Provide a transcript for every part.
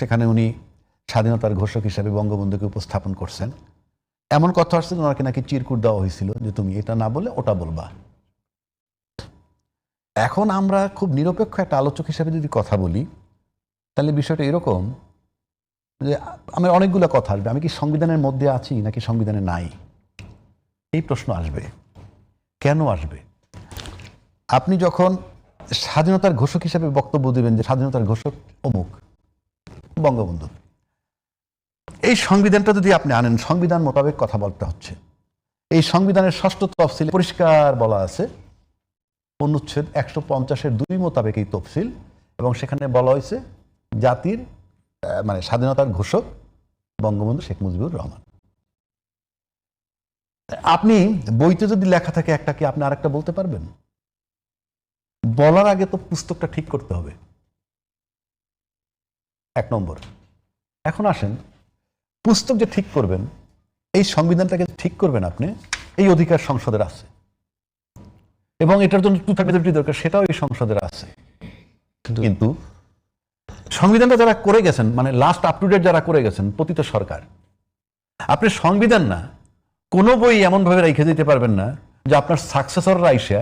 সেখানে উনি স্বাধীনতার ঘোষক হিসাবে বঙ্গবন্ধুকে উপস্থাপন করছেন। এমন কথা আসছে ওনাকে নাকি চিরকুট দেওয়া হয়েছিল যে তুমি এটা না বলে ওটা বলবা। এখন আমরা খুব নিরপেক্ষ একটা আলোচক হিসাবে যদি কথা বলি, তাহলে বিষয়টা এরকম যে আমার অনেকগুলো কথা আসবে, আমি কি সংবিধানের মধ্যে আছি নাকি সংবিধানে নাই, এই প্রশ্ন আসবে। কেন আসবে? আপনি যখন স্বাধীনতার ঘোষক হিসাবে বক্তব্য দিবেন যে স্বাধীনতার ঘোষক অমুক বঙ্গবন্ধু, এই সংবিধানটা যদি আপনি আনেন, সংবিধান মোতাবেক কথা বলতে হচ্ছে। এই সংবিধানের 6ষ্ঠ তফসিলে পরিষ্কার বলা আছে, অনুচ্ছেদ 150-2 মোতাবেক এই তফসিল, এবং সেখানে বলা হয়েছে জাতির মানে স্বাধীনতার ঘোষক বঙ্গবন্ধু শেখ মুজিবুর রহমান। আপনি বইতে যদি লেখা থাকে একটা, কি আপনি আরেকটা বলতে পারবেন? বলার আগে তো পুস্তকটা ঠিক করতে হবে, 1 নম্বর। এখন আসেন, পুস্তক যে ঠিক করবেন, এই সংবিধানটাকে ঠিক করবেন আপনি, এই অধিকার সংসদের আছে, এবং এটার জন্য 2/3 মেজরিটি দরকার, সেটাও এই সংসদের আছে। কিন্তু সংবিধানটা যারা করে গেছেন, মানে লাস্ট আপ টু ডেট যারা করে গেছেন, পতিত সরকার, আপনি সংবিধান না কোনো বই এমন ভাবে রেখে দিতে পারবেন না যে আপনার সাকসেসররা আইসা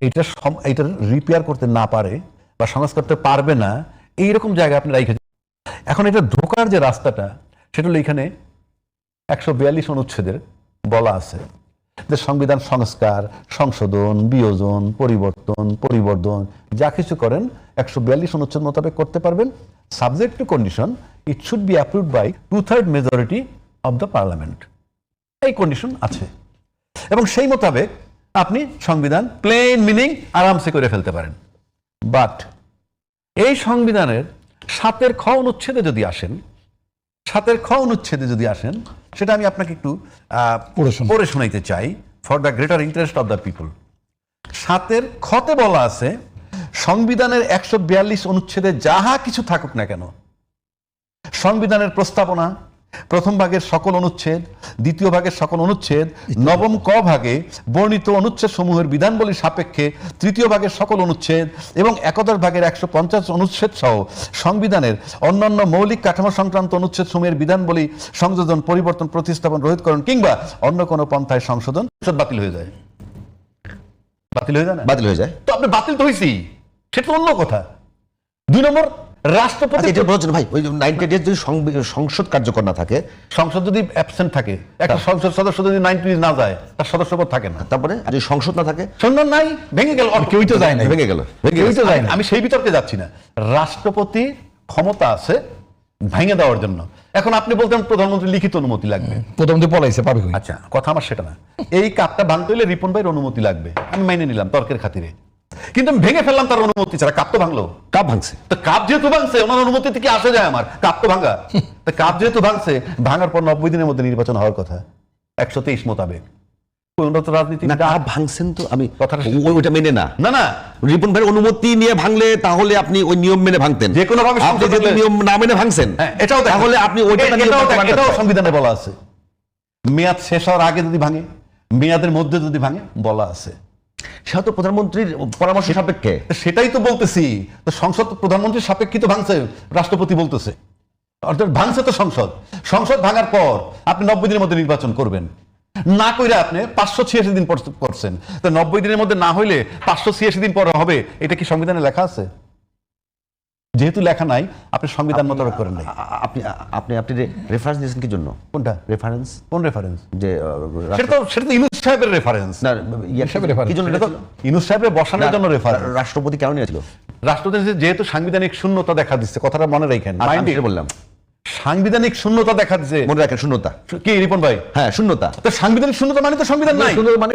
এইটা রিপেয়ার করতে না পারে বা সংস্কার করতে পারবে না, এইরকম জায়গায় আপনি রেখে। এখন এটা ঢোকার যে রাস্তাটা, সেটা হলো এখানে 142 অনুচ্ছেদের বলা আছে যে সংবিধান সংস্কার, সংশোধন, বিয়োজন, পরিবর্তন যা কিছু করেন 142 অনুচ্ছেদ মোতাবেক করতে পারবেন, subject to condition it should be approved by 2/3 majority of the parliament. এই কন্ডিশন আছে, এবং সেই মোতাবেক আপনি সংবিধান প্লেন মিনিং আরামসে করে ফেলতে পারেন। বাট এই সংবিধানের 7-এর খ অনুচ্ছেদে যদি আসেন, 7-এর খ অনুচ্ছেদে যদি আসেন, সেটা আমি আপনাকে একটু পড়ে শোনাইতে চাই for the greater interest of the people. 7-এর খতে বলা আছে, সংবিধানের 142 অনুচ্ছেদে যাহা কিছু থাকুক না কেন, সংবিধানের প্রস্তাবনা, প্রথম ভাগের সকল অনুচ্ছেদ, দ্বিতীয় ভাগের সকল অনুচ্ছেদ, নবম ক ভাগে বর্ণিত অনুচ্ছেদ সমূহের বিধানবলী সাপেক্ষে তৃতীয় ভাগের সকল অনুচ্ছেদ এবং একাদশ ভাগের 150 অনুচ্ছেদ সহ সংবিধানের অন্যান্য মৌলিক কাঠামো সংক্রান্ত অনুচ্ছেদ সমূহের বিধানবলী সংযোজন, পরিবর্তন, প্রতিস্থাপন, রোহিতকরণ কিংবা অন্য কোনো পন্থায় সংশোধন বাতিল হয়ে যায়। বাতিল হয়ে যায় না? বাতিল হয়ে যায়। তো আপনি বাতিল তো হয়েছি, সেটা অন্য কথা। 2 নম্বর, রাষ্ট্রপতি ভাই ওই 90 ডেজ যদি সংসদ কার্যকর না থাকে, সংসদ যদি অ্যাবসেন্ট থাকে, একটা সংসদ সদস্য যদি 90 ডেজ না যায়, তার সদস্যপদ থাকে না। তারপরে যদি সংসদ না থাকে, সংসদ নাই, ভেঙে গেল, কেউই তো যায় না, ভেঙে গেল। আমি সেই বিতর্কে যাচ্ছি না। রাষ্ট্রপতি ক্ষমতা আছে ভেঙে দেওয়ার জন্য। এখন আপনি বলতেন প্রধানমন্ত্রী লিখিত অনুমতি লাগবে, প্রধানমন্ত্রী পলাইছে পাবে। আচ্ছা, কথা আমার সেটা না। এই কাপটা ভাঙতে হলে রিপন ভাইয়ের অনুমতি লাগবে, আমি মাইনে নিলাম তর্কের খাতিরে, কিন্তু আমি ভেঙে ফেললাম তার অনুমতি ছাড়া। কাপ তো ভাঙলো, কাপ ভাঙছে, তো কাপ যেহেতু ভাঙছে, ওনার অনুমতিতে কি আসে যায় আমার? কাপ তো ভাঙা, তো কাপ যেহেতু ভাঙছে, ভাঙার পর 90 দিনের মধ্যে নির্বাচন হওয়ার কথা 123 মোতাবেক। রাজনীতি কাপ ভাঙছেন তো, আমি ওইটা মেনে না না রিপন ভাইয়ের অনুমতি নিয়ে ভাঙলে তাহলে আপনি ওই নিয়ম মেনে ভাঙতেন, যে কোনো ভাবে আপনি যদি নিয়ম না মেনে ভাঙছেন, এটাও তাহলে আপনি এটাও সংবিধানে বলা আছে, মেয়াদ শেষ হওয়ার আগে যদি ভাঙে, মেয়াদের মধ্যে যদি ভাঙে, বলা আছে। সেটা তো প্রধানমন্ত্রীর পরামর্শ সাপেক্ষে। সেটাই তো বলতেছি, তো সংসদ প্রধানমন্ত্রীর সাপেক্ষিত ভাঙছে, রাষ্ট্রপতি বলতেছে, অর্থাৎ ভাঙছে তো সংসদ। সংসদ ভাঙার পর আপনি 90 দিনের মধ্যে নির্বাচন করবেন, না কইরা আপনি 586 দিন করছেন, তো 90 দিনের মধ্যে না হইলে 586 দিন পর হবে, এটা কি সংবিধানে লেখা আছে? যেহেতু লেখা নাই, আপনি সংবিধান মোতাবেক করেন নাই। আপনি রেফারেন্স দিয়েছেন কি জন্য? কোনটা রেফারেন্স? কোন রেফারেন্স? যে সেটা তো ইউনূস সাহেবের রেফারেন্স না, কি জন্য? এটা তো ইউনূস সাহেবের বসানোর জন্য রেফারেন্স। রাষ্ট্রপতি কেন নিয়েছিল? রাষ্ট্রপতি যেহেতু সাংবিধানিক শূন্যতা দেখা দিচ্ছে, কথাটা মনে রাখেন। আমি বললাম সাংবিধানিক শূন্যতা দেখা দিচ্ছে, মনে রাখেন। শূন্যতা কি রিপন ভাই? হ্যাঁ, শূন্যতা। তো সাংবিধানিক শূন্যতা মানে তো সংবিধান নাই, মানে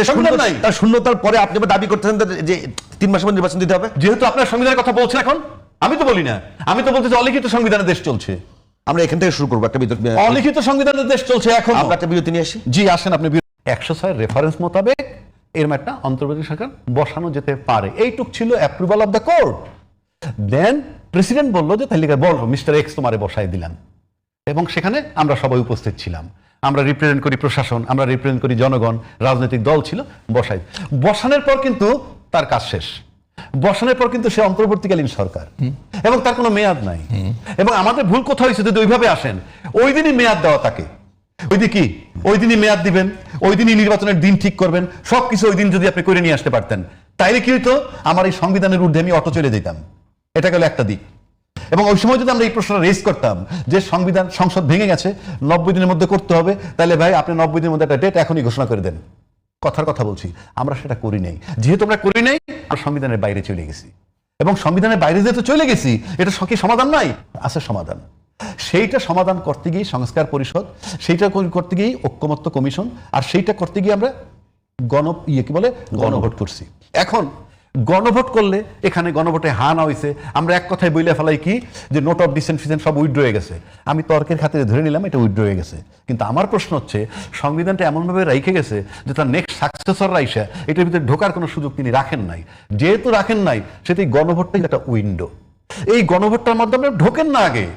সংবিধান নাই। তার শূন্যতার পরে আপনি দাবি করতেছেন যে 3 মাসের মধ্যে নির্বাচন দিতে হবে। যেহেতু আপনার সংবিধানের কথা বলছেন এখন, আমি তো বলি না, আমি তো বলতে যে অলিখিত সংবিধানের দেশ চলছে। আমরা এখান থেকে শুরু করবো একটা বিরতি। অলিখিত সংবিধানের দেশ চলছে এখন, আমরা একটা বিরতি নিয়ে আসি। জি আসেন। আপনি 106 রেফারেন্স মোতাবেক এরকম একটা অন্তর্বর্তী সরকার বসানো যেতে পারে, এইটুক ছিল approval of the court. Then president বললো যে তাহলে বলো মিস্টার এক্স তোমারে বসাই দিলাম, এবং সেখানে আমরা সবাই উপস্থিত ছিলাম। আমরা রিপ্রেজেন্ট করি প্রশাসন, আমরা রিপ্রেজেন্ট করি জনগণ, রাজনৈতিক দল ছিল, বসাই। বসানোর পর কিন্তু তার কাজ শেষ। বসানোর পর কিন্তু সে অন্তর্বর্তীকালীন সরকার, এবং তার কোনো মেয়াদ নাই, এবং আমাদের ভুল কোথাও হয়েছে যদি ওইভাবে আসেন, ওই দিনই মেয়াদ দেওয়া তাকে, ওই দিন কি ওই দিনই মেয়াদ দিবেন, ওই দিনই নির্বাচনের দিন ঠিক করবেন, সবকিছু ওই দিন যদি আপনি করে নিয়ে আসতে পারতেন, তাইলে কি হইতো, আমার এই সংবিধানের ঊর্ধ্বে আমি অটো চলে যেতাম। এটা গেল একটা দিক। এবং ওই সময় যদি আমরা এই প্রশ্নটা রেজ করতাম যে সংসদ ভেঙে গেছে, 90 দিনের মধ্যে করতে হবে, তাহলে ভাই আপনি 90 দিনের মধ্যে একটা ডেট এখনই ঘোষণা করে দেন। কথার কথা বলছি, আমরা সেটা করি নাই। যেহেতু আমরা করি নাই, আমরা সংবিধানের বাইরে চলে গেছি। এবং সংবিধানের বাইরে যেহেতু চলে গেছি, এটা কি সমাধান নাই? আছে সমাধান। সেইটা সমাধান করতে গিয়ে সংস্কার পরিষদ, সেইটা করতে গিয়ে ঐক্যমত্য কমিশন, আর সেইটা করতে গিয়ে আমরা গণভোট করছি। এখন গণভোট করলে এখানে গণভোটে হা না হয়েছে, আমরা এক কথায় বইলে ফেলাই কি যে নোট অফ ডিসেন্ট ফিসেন্ট সব উইথড্র হয়ে গেছে। আমি তর্কের খাতিরে ধরে নিলাম এটা উইথড্র হয়ে গেছে, কিন্তু আমার প্রশ্ন হচ্ছে সংবিধানটা এমনভাবে রাইখে গেছে যে তার নেক্সট সাকসেসর রাইসা এটার ভিতরে ঢোকার কোনো সুযোগ তিনি রাখেন নাই। যেহেতু রাখেন নাই, সেটি গণভোটটাই একটা উইন্ডো। এই গণভোটটার মাধ্যমে ঢোকেন না, আগে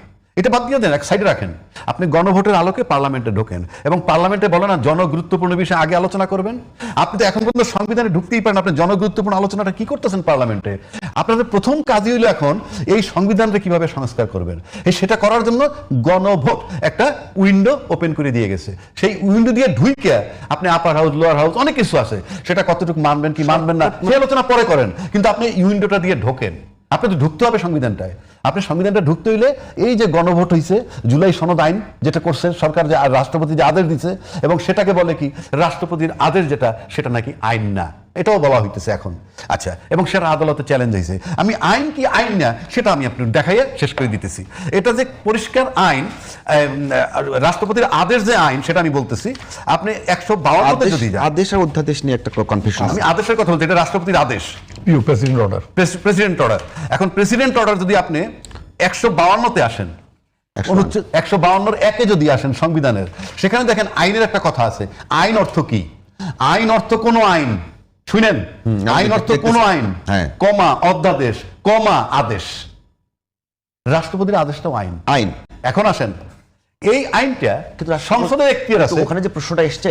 এটা বাদ দিয়ে দেন, এক সাইডে রাখেন। আপনি গণভোটের আলোকে পার্লামেন্টে ঢোকেন এবং পার্লামেন্টে বলে না জনগুরুত্বপূর্ণ বিষয়ে আগে আলোচনা করবেন। আপনি তো এখন পর্যন্ত সংবিধানে ঢুকতেই পারেন, আপনি জনগুরুত্বপূর্ণ আলোচনাটা কি করতেছেন পার্লামেন্টে? আপনাদের প্রথম কাজই হইলো এখন এই সংবিধানকে কিভাবে সংস্কার করবেন, সেটা করার জন্য গণভোট একটা উইন্ডো ওপেন করে দিয়ে গেছে। সেই উইন্ডো দিয়ে ঢুইকে আপনি আপার হাউস, লোয়ার হাউস, অনেক কিছু আছে, সেটা কতটুকু মানবেন কি মানবেন না সেই আলোচনা পরে করেন, কিন্তু আপনি উইন্ডোটা দিয়ে ঢোকেন। আপনি তো ঢুকতে হবে সংবিধানটায়। আপনি সংবিধানটা ঢুকতে হইলে এই যে গণভোট হয়েছে, জুলাই সনদ আইন যেটা করছে সরকার, যে রাষ্ট্রপতি যে আদেশ দিচ্ছে, এবং সেটাকে বলে কি রাষ্ট্রপতির আদেশ যেটা, সেটা নাকি আইন না, এটাও বলা হইতেছে এখন। আচ্ছা, এবং সেটা আদালতে চ্যালেঞ্জ হয়েছে। আমি আইন কি আইন না সেটা আমি আপনি দেখাইয়া শেষ করে দিতেছি। এটা যে পরিষ্কার আইন, রাষ্ট্রপতির আদেশ যে আইন, সেটা আমি বলতেছি। আপনি 152 যদি আদেশ আর অধ্যাদেশ নিয়ে একটা কনফিউশন, আমি আদেশের কথা বলছি, এটা রাষ্ট্রপতির আদেশ, প্রেসিডেন্ট অর্ডার। President order. এখন প্রেসিডেন্ট অর্ডার যদি আপনি 152-তে আসেন, 152 একে যদি আসেন সংবিধানের, সেখানে দেখেন আইনের একটা কথা আছে। আইন অর্থ কি? আইন অর্থ কোন আইন, শুনেন, আইন অর্থ কোন আইন, কমা অধ্যাদেশ, কমা আদেশ। রাষ্ট্রপতির আদেশটাও আইন। আইন। এখন আসেন, এই আইনটা সংসদের এখতিয়ার আছে। ওখানে যে প্রশ্নটা এসছে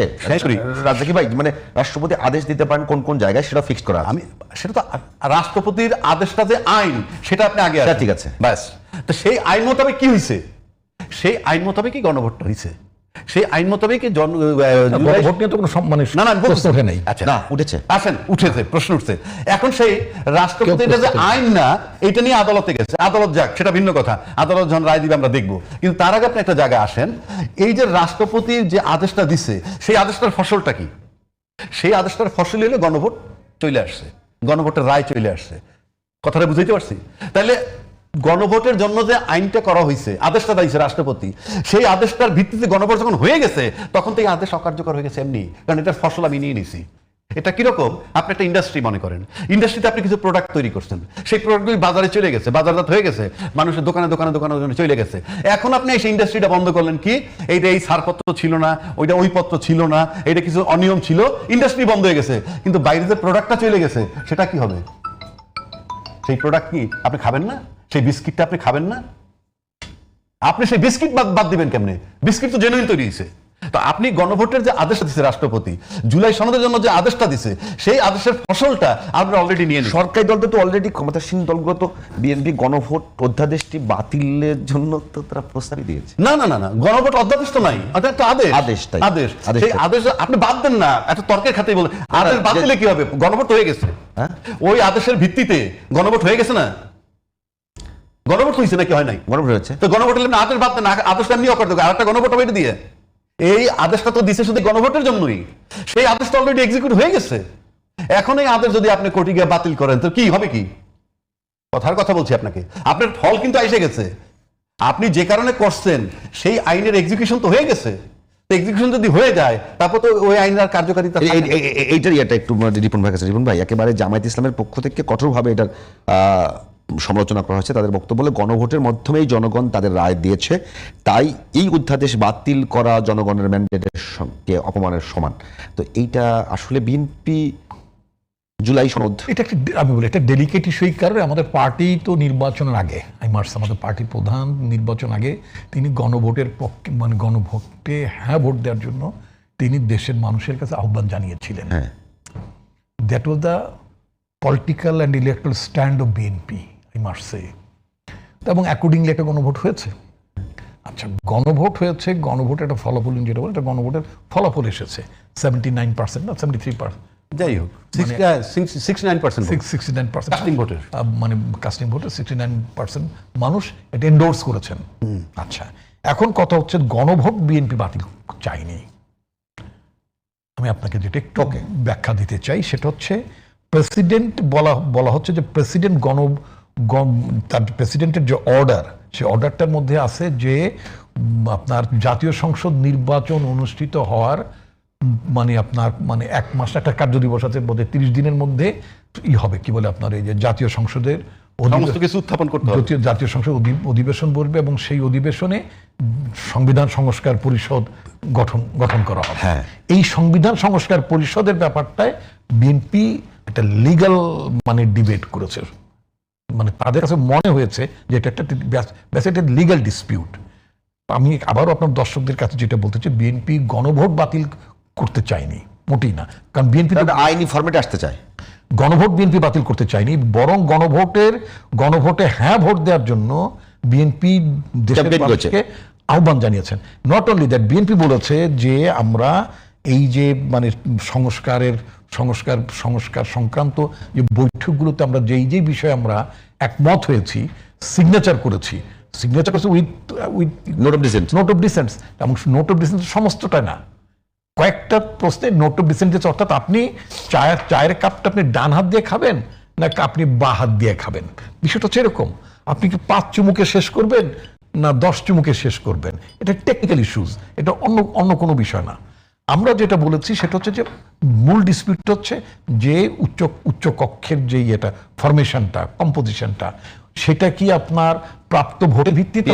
রাজ্জাকি ভাই, মানে রাষ্ট্রপতি আদেশ দিতে পারেন কোন কোন জায়গায়, সেটা ফিক্স করা। আমি সেটা তো রাষ্ট্রপতির আদেশটা যে আইন, সেটা আপনি আগে ঠিক আছে, ব্যাস। তো সেই আইন মোতাবেক কি হয়েছে? সেই আইন মোতাবেকই গণভোটটা হয়েছে। সেই আইন মোতাবেকই গণভোট নিয়ে তো কোনো প্রশ্ন ওঠে নাই। আচ্ছা, না উঠেছে, আসেন, উঠেছে, প্রশ্ন উঠছে। এখন সেই রাষ্ট্রপতি যে আইন না, এটা নিয়ে আদালতে গেছে। আদালত যাক, সেটা ভিন্ন কথা, আদালত যখন রায় দিবে আমরা দেখবো। কিন্তু তার আগে আপনি একটা জায়গায় আসেন, এই যে রাষ্ট্রপতির যে আদেশটা দিছে, সেই আদেশটার ফসলটা কি? সেই আদেশটার ফসল হলে গণভোট চলে আসছে, গণভোটের রায় চলে আসছে। কথাটা বুঝাইতে পারছি? তাহলে গণভোটের জন্য যে আইনটা করা হয়েছে, আদেশটা দিয়েছে রাষ্ট্রপতি, সেই আদেশটার ভিত্তিতে গণভোট যখন হয়ে গেছে, তখন তো এই আদেশ অকার্যকর হয়ে গেছে এমনি, কারণ এটার ফসল আমি নিয়ে নিছি। এটা কিরকম? আপনি একটা ইন্ডাস্ট্রি মনে করেন, ইন্ডাস্ট্রিতে আপনি কিছু প্রোডাক্ট তৈরি করছেন, সেই প্রোডাক্টগুলি বাজারে চলে গেছে, বাজারজাত হয়ে গেছে, মানুষের দোকানে দোকানে দোকানে দোকানে চলে গেছে। এখন আপনি সেই ইন্ডাস্ট্রিটা বন্ধ করলেন কি? এইটা এই ছাড়পত্র ছিল না, ওইটা ওই পত্র ছিল না, এটা কিছু অনিয়ম ছিল, ইন্ডাস্ট্রি বন্ধ হয়ে গেছে, কিন্তু বাইরে যে প্রোডাক্টটা চলে গেছে, সেটা কি হবে? সেই প্রোডাক্ট কি আপনি খাবেন না? সেই বিস্কিটটা আপনি খাবেন না? আপনি সেই বিস্কিট বাদ দিবেন কেমনে? বিস্কিট তো জেনুইন তৈরি হয়েছে। তো আপনি গণভোটের যে আদেশটা দিচ্ছে রাষ্ট্রপতি, জুলাই সনদের জন্য যে আদেশটা দিছে, সেই আদেশের ফসলটা আমরা অলরেডি নিয়ে নিই। সরকারি দল তো অলরেডি, ক্ষমতাসীন দলগুলো তো বিএনপি গণভোট অধ্যাদেশটি বাতিলের জন্য তো তারা প্রস্তাবই দিয়েছে। না না না না, গণভোট অধ্যাদেশ তো নাই, এটা একটা আদেশ। আদেশ, সেই আদেশ আপনি বাদ দেন না, একটা তর্কের খাতে বলে আদেশ বাদ দিলে কি হবে? গণভোট হয়ে গেছে, ওই আদেশের ভিত্তিতে গণভোট হয়ে গেছে না? গণভোট হয়েছে নাকি হয় নাই? গণভোট হয়েছে। তো গণভোট হলে আদেশ বাদ দেন, আদেশটা নিয়ে অকার্যকর, আরেকটা গণভোট হবে এটা দিয়ে। এই আদেশটা তো দিছে শুধু গণভোটের জন্যই, সেই আদেশটা অলরেডি এক্সিকিউট হয়ে গেছে। এখন এই আদেশ যদি আপনি কোর্টে গিয়ে বাতিল করেন, তো কি হবে? কি কথার কথা বলছি আপনাকে, আপনার ফল কিন্তু এসে গেছে। আপনি যে কারণে করছেন, সেই আইনের এক্সিকিউশন তো হয়ে গেছে। এক্সিকিউশন যদি হয়ে যায়, তারপর তো ওই আইনের কার্যকারিতা। এইটারই এটা একটু রিপন ভাই কাছে, রিপন ভাই, একেবারে জামায়াত ইসলামের পক্ষ থেকে কঠোরভাবে এটার সমালোচনা করা হয়েছে। তাদের বক্তব্য বলে গণভোটের মাধ্যমেই জনগণ তাদের রায় দিয়েছে, তাই এই অধ্যাদেশ বাতিল করা জনগণের ম্যান্ডেটের সঙ্গে অপমানের সমান। তো এইটা আসলে বিএনপি জুলাই সনদ, এটা একটা, আমি বলি এটা ডেলিকেট ইস্যু। এই কারণে আমাদের পার্টি তো নির্বাচনের আগে, আমাদের পার্টির প্রধান নির্বাচন আগে তিনি গণভোটের পক্ষে, মানে গণভোটে হ্যাঁ ভোট দেওয়ার জন্য তিনি দেশের মানুষের কাছে আহ্বান জানিয়েছিলেন। That was the political and electoral stand of BNP, I must say. এবং অ্যাকর্ডিংলি একটা গণভোট হয়েছে। আচ্ছা, গণভোট হয়েছে, গণভোটের একটা ফলাফল যেটা বলে, এটা গণভোটের ফলাফল এসেছে 79% না 73%, যাই হোক 69% 69% কাস্টিং ভোটের। মানে কাস্টিং ভোটে 69% মানুষ এটা এন্ডোর্স করেছেন। আচ্ছা, এখন কথা হচ্ছে গণভোট বিএনপি বাতিল চাইনি। আমি আপনাকে যেটা একটু ব্যাখ্যা দিতে চাই সেটা হচ্ছে প্রেসিডেন্ট বলা হচ্ছে যে প্রেসিডেন্ট তার প্রেসিডেন্টের যে অর্ডার, সেই অর্ডারটার মধ্যে আছে যে আপনার জাতীয় সংসদ নির্বাচন অনুষ্ঠিত হওয়ার মানে আপনার মানে 1 মাস, একটা কার্য দিবস আছে মধ্যে 30 দিনের মধ্যে হবে কি বলে আপনার এই যে জাতীয় সংসদের সমস্ত কিছু উত্থাপন করতে হবে। জাতীয় সংসদ অধিবেশন বলবে এবং সেই অধিবেশনে সংবিধান সংস্কার পরিষদ গঠন করা হবে। এই সংবিধান সংস্কার পরিষদের ব্যাপারটায় বিএনপি একটা লিগ্যাল মানে ডিবেট করেছে, মানে তাদের কাছে মনে হয়েছে যে এটা একটা লিগ্যাল ডিসপিউট। আমি আবারও আপনার দর্শকদের কাছে যেটা বলতে চাই, বিএনপি গণভোট বাতিল করতে চায়নি, মোটেই না। কারণ বিএনপি আইনি ফরম্যাটে আসতে চায়। গণভোট বিএনপি বাতিল করতে চায়নি, বরং গণভোটে হ্যাঁ ভোট দেওয়ার জন্য বিএনপি দেশের মানুষকে আহ্বান জানিয়েছেন। নট অনলি দ্যাট, বিএনপি বলেছে যে আমরা এই যে মানে সংস্কার সংক্রান্ত যে বৈঠকগুলোতে আমরা যেই বিষয়ে আমরা একমত হয়েছি, সিগনেচার করেছি উইথ নোট অফ ডিসেন্টস, এবং নোট অফ ডিসেন্স সমস্তটা না, কয়েকটা প্রশ্নে নোট অফ ডিসেন্ট দিয়েছে। অর্থাৎ আপনি চায়ের কাপটা আপনি ডান হাত দিয়ে খাবেন না আপনি বা হাত দিয়ে খাবেন, বিষয়টা হচ্ছে এরকম। আপনি কি 5 চুমুকে শেষ করবেন না 10 চুমুকে শেষ করবেন, এটা টেকনিক্যাল ইস্যুস, এটা অন্য কোনো বিষয় না। আমরা যেটা বলেছি সেটা হচ্ছে যে মূল ডিসপিউট হচ্ছে যে উচ্চ কক্ষের যে এটা ফরমেশনটা, কম্পোজিশনটা, সেটা কি আপনার প্রাপ্ত ভোটের ভিত্তিতে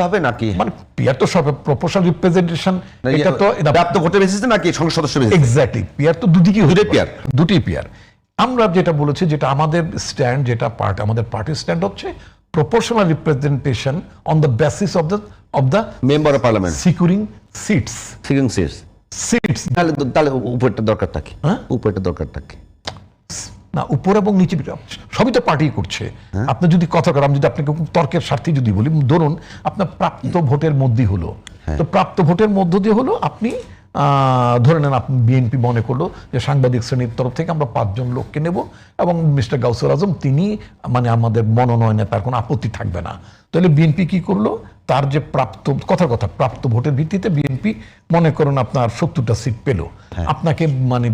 হবে নাকি, মানে পিয়ার তো সব প্রপোর্শনাল রিপ্রেজেন্টেশন, এটা তো প্রাপ্ত ভোটের বেসিসে নাকি সংসদ সদস্য বেসিসে? এক্স্যাক্টলি, পিয়ার তো দুটি পিয়ার। আমরা যেটা বলেছি, যেটা আমাদের স্ট্যান্ড, যেটা আমাদের পার্টির স্ট্যান্ড হচ্ছে proportional representation on the basis of the member of parliament securing seats. তাহলে উপরটা দরকারটা কি? উপরটা দরকারটা কি? না, উপর এবং নিচে সবই তো পার্টি করছে। আপনি যদি কথা করেন, আমি যদি আপনাকে তর্কের স্বার্থে যদি বলি, ধরুন আপনার প্রাপ্ত ভোটের মধ্যে হলো, তো প্রাপ্ত ভোটের মধ্য দিয়ে হলো আপনি ধরে নেন আপনি বিএনপি মনে করলো যে সাংবাদিক শ্রেণীর তরফ থেকে আমরা 5 জন লোককে নেব এবং মিস্টার গাউসুল আজম তিনি মানে আমাদের মনোনয়নে তার কোনো আপত্তি থাকবে না। তাহলে বিএনপি কি করলো, তার যে প্রাপ্ত ভোটের ভিত্তিতে বিএনপি মনে করেন আপনার 70টা সিট পেল, আপনাকে মানে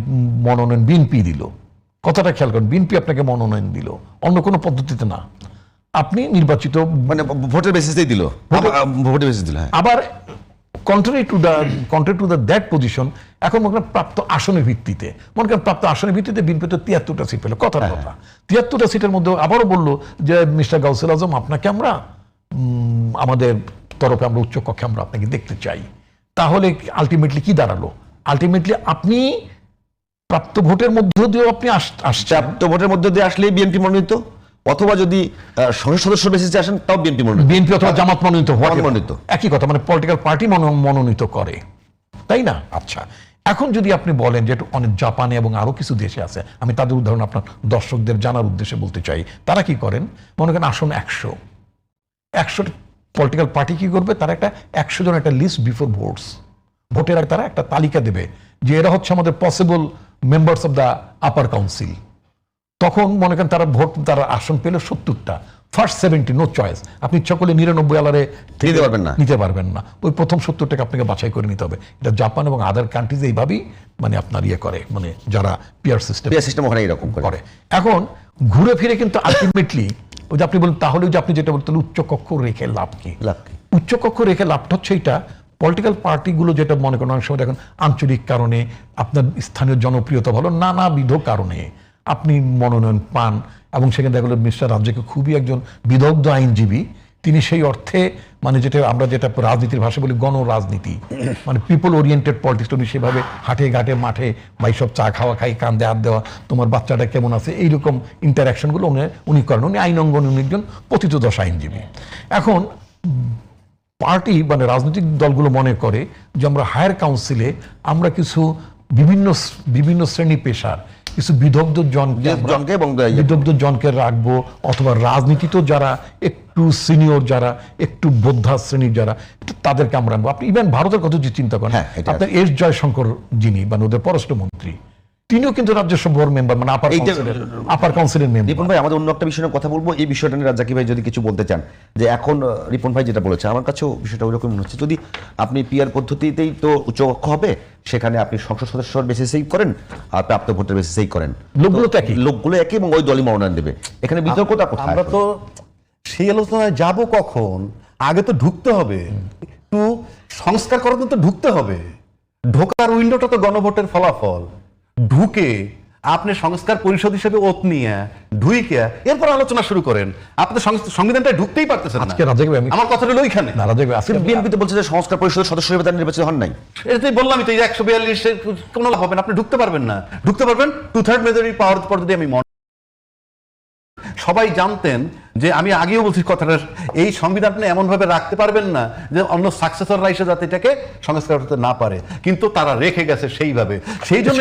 মনোনয়ন বিএনপি দিল। কথাটা খেয়াল করেন, বিএনপি আপনাকে মনোনয়ন দিল, অন্য কোনো পদ্ধতিতে না, আপনি নির্বাচিত মানে ভোটের বেসিসেই দিল, ভোটের বেসিস দিল। আবার contrary to the that position, এখন মনে করেন প্রাপ্ত আসনের ভিত্তিতে, মনে করেন প্রাপ্ত আসনের ভিত্তিতে বিএনপি তো 73টা সিট পেল, কথা 73টা সিটের মধ্যে আবারও বললো যে মিস্টার গাউসুল আজম আপনাকে আমরা আমাদের তরফে আমরা উচ্চ কক্ষে আমরা আপনাকে দেখতে চাই। তাহলে আলটিমেটলি কি দাঁড়ালো? আলটিমেটলি আপনি প্রাপ্ত ভোটের মধ্য দিয়েও আপনি প্রাপ্ত ভোটের মধ্য দিয়ে আসলে বিএনপি মনোনীত, অথবা যদি সংসদ সদস্য বেসিসে আসেন তাও বিএনপি মনোনীত, বিএনপি অথবা জামাত মনোনীত, একই কথা, মানে পলিটিক্যাল পার্টি মনোনীত করে, তাই না? আচ্ছা, এখন যদি আপনি বলেন যে অনেক জাপানে এবং আরো কিছু দেশে আছে, আমি তাদের উদাহরণ আপনার দর্শকদের জানার উদ্দেশ্যে বলতে চাই। তারা কি করেন, মনে করেন আসন 100 পলিটিক্যাল পার্টি কি করবে, তারা একটা 100 জন একটা লিস্ট বিফোর ভোটের আগে তারা একটা তালিকা দেবে যে এরা হচ্ছে আমাদের possible members of the upper council. তখন মনে করেন তারা আসন পেল 70টা, ফার্স্ট 70 নো চয়েস, আপনি ইচ্ছা করলে 99 আলারে নিতে পারবেন না, ওই প্রথম 70টাকে আপনাকে বাছাই করে নিতে হবে। এটা জাপান এবং আদার কান্ট্রিজ এইভাবেই মানে আপনার করে, মানে যারা পিয়ার সিস্টেম ওখানে এরকম করে। এখন ঘুরে ফিরে কিন্তু আলটিমেটলি ওই যে আপনি বলেন, তাহলে যে আপনি যেটা বলতেন উচ্চ কক্ষ রেখে লাভ কি? উচ্চ কক্ষ রেখে লাভটা হচ্ছে এটা, পলিটিক্যাল পার্টিগুলো যেটা মনে করেন অনেক সময় দেখেন আঞ্চলিক কারণে, আপনার স্থানীয় জনপ্রিয়তা ভালো, নানাবিধ কারণে আপনি মনোনয়ন পান, এবং সেখানে দেখা গেল মিস্টার রাজ্জাকে খুবই একজন বিদগ্ধ আইনজীবী, তিনি সেই অর্থে মানে যেটা আমরা যেটা রাজনীতির ভাষায় বলি গণরাজনীতি, মানে পিপল ওরিয়েন্টেড পলিটিক্স, উনি সেভাবে হাটে ঘাটে মাঠে বা এইসব চা খাই কান্দে হাত দেওয়া, তোমার বাচ্চাটা কেমন আছে, এইরকম ইন্টারাকশনগুলো উনি করেন। উনি আইন অঙ্গন, উনি একজন পতিতদশা আইনজীবী। এখন পার্টি মানে রাজনৈতিক দলগুলো মনে করে যে আমরা হায়ার কাউন্সিলে আমরা কিছু বিভিন্ন শ্রেণী পেশার কিছু বিদগ্ধ জনকে জনকে এবং বিদগ্ধ জনকে রাখবো, অথবা রাজনীতিতেও যারা একটু সিনিয়র, যারা একটু বোদ্ধা শ্রেণীর যারা, তাদেরকে আমরা আনবো। আপনি ইভেন ভারতের কথা যদি চিন্তা করেন, হ্যাঁ, এটা আপনার এস জয়শঙ্কর যিনি মানে ওদের পররাষ্ট্রমন্ত্রী, তিনিও কিন্তু রাজ্যসভার মেম্বার, মানে আপার কাউন্সিলের মেম্বার। রিপন ভাই, আমাদের অন্য একটা বিষয় নিয়ে কথা বলবো। এই বিষয়টা নিয়ে রাজ্জাকি ভাই যদি কিছু বলতে চান, যে এখন রিপন ভাই যেটা বলেছে, আমার কাছেও বিষয়টা ওইরকম মনে হচ্ছে। যদি আপনি পিআর পদ্ধতিতেই তো উচ্চকক্ষ হবে, সেখানে আপনি সংসদ সদস্যর বেসিসেই করেন আর প্রাপ্ত ভোটের বেসিসেই করেন, লোকগুলো তো একই। লোকগুলো একই এবং ওই দলই মনোনয়ন দেবে। এখানে বিতর্কতা কোথায়? আমরা তো সেই আলোচনায় যাব কখন? আগে তো ঢুকতে হবে, একটু সংস্কার করার জন্য তো ঢুকতে হবে। ঢোকার উইন্ডোটা তো গণভোটের ফলাফল। ঢুকে আপনি সংস্কার পরিষদ হিসেবে ওত নিয়ে ঢুইকে এরপর আলোচনা শুরু করেন। আপনি তো সংবিধানটা ঢুকতেই পারতেছেন না। আজকে রাজ্জাকি ভাই, আমার কথা হলো ওইখানে। না রাজ্জাকি ভাই, আজকে বিএনপি তো বলছে যে সংস্কার পরিষদের সদস্য হিসেবে তারা নির্বাচিত হন নাই। এটাই বললাম তো, এই 142 কোনো লাভ হবে না, আপনি ঢুকতে পারবেন না। ঢুকতে পারবেন 2/3 মেজরিটি পাওয়ার পর যদি আমি সবাই জানতেন যে, আমি আগেও বলছি কথাটা, এই সংবিধানটা এমন ভাবে রাখতে পারবেন না যে অন্য সাকসেসররা এসে যাতে এটাকে সংস্কার করতে না পারে, কিন্তু তারা রেখে গেছে সেইভাবে। সেই জন্য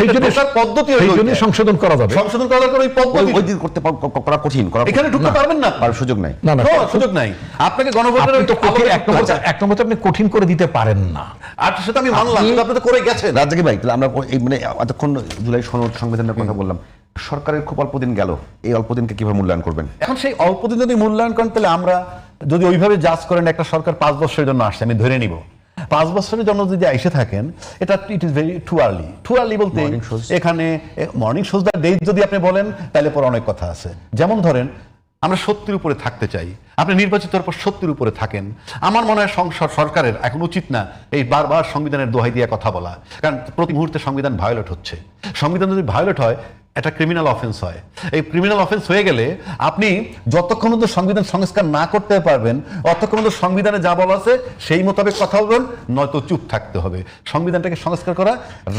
পদ্ধতি সংশোধন করা যাবে, সংশোধন করার ওই পদ্ধতি ওই দিন করতে করা কঠিন, এখানে ঢুকতে পারবেন না, আর সুযোগ নাই। না, সুযোগ নাই। আপনাকে গণভোটের এক নম্বর আপনি কঠিন করে দিতে পারেন না, আর সেটা আমি মানলাম, আপনি তো করে গেছেন। রাজ্জাকি ভাই, তাহলে আমরা এই মানে এতক্ষণ জুলাই সনদ সংবিধানের কথা বললাম, সরকারের খুব অল্প দিন গেল, এই অল্প দিনকে কিভাবে মূল্যায়ন করবেন? এখন সেই অল্প দিন যদি মূল্যায়ন করেন, তাহলে আমরা যদি ওইভাবে জাজ করেন, একটা সরকার 5 বছরের জন্য আসছে, আমি ধরে নিব 5 বছরের জন্য যদি এসে থাকেন, এটা it is very too early. Too early বলতে এখানে মর্নিং শোজ দ্য ডেট যদি আপনি বলেন, তাহলে পরে অনেক কথা আছে। যেমন ধরেন, আমরা 70 উপরে থাকতে চাই, আপনি নির্বাচিত হওয়ার পর 70 উপরে থাকেন। আমার মনে হয় সরকারের এখন উচিত না এই বারবার সংবিধানের দোহাই দিয়ে কথা বলা, কারণ প্রতি মুহূর্তে সংবিধান ভায়োলেট হচ্ছে। সংবিধান যদি ভায়োলেট হয়, এটা ক্রিমিনাল অফেন্স হয়। এই ক্রিমিনাল অফেন্স হয়ে গেলে আপনি যতক্ষণ পর্যন্ত সংবিধান সংস্কার না করতে পারবেন, অতক্ষণ পর্যন্ত সংবিধানে যা বলা আছে সেই মোতাবেক কথা বলবেন, নয়তো চুপ থাকতে হবে। সংবিধানটাকে সংস্কার করা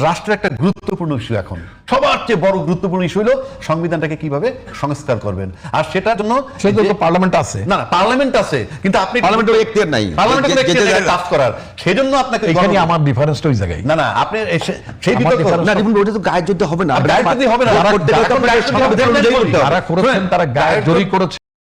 রাষ্ট্রের একটা গুরুত্বপূর্ণ ইস্যু। এখন সবার চেয়ে বড় গুরুত্বপূর্ণ ইস্যু হলো সংবিধানটাকে কিভাবে সংস্কার করবেন। আর সেটার জন্য পার্লামেন্ট আছে, না পার্লামেন্ট আছে, কিন্তু আপনি পার্লামেন্টের এখতিয়ার নাই, কাজ করার। সেই জন্য আপনাকে এখানে আমার ডিফারেন্সটা ওই জায়গায়। না আপনি সেই বিতর্ক না, ওটা তো গায়ে যুদ্ধ হবে না, গায়ে যদি হবে না, যারা করেছেন তারা গায়ে জড়ি করেছে।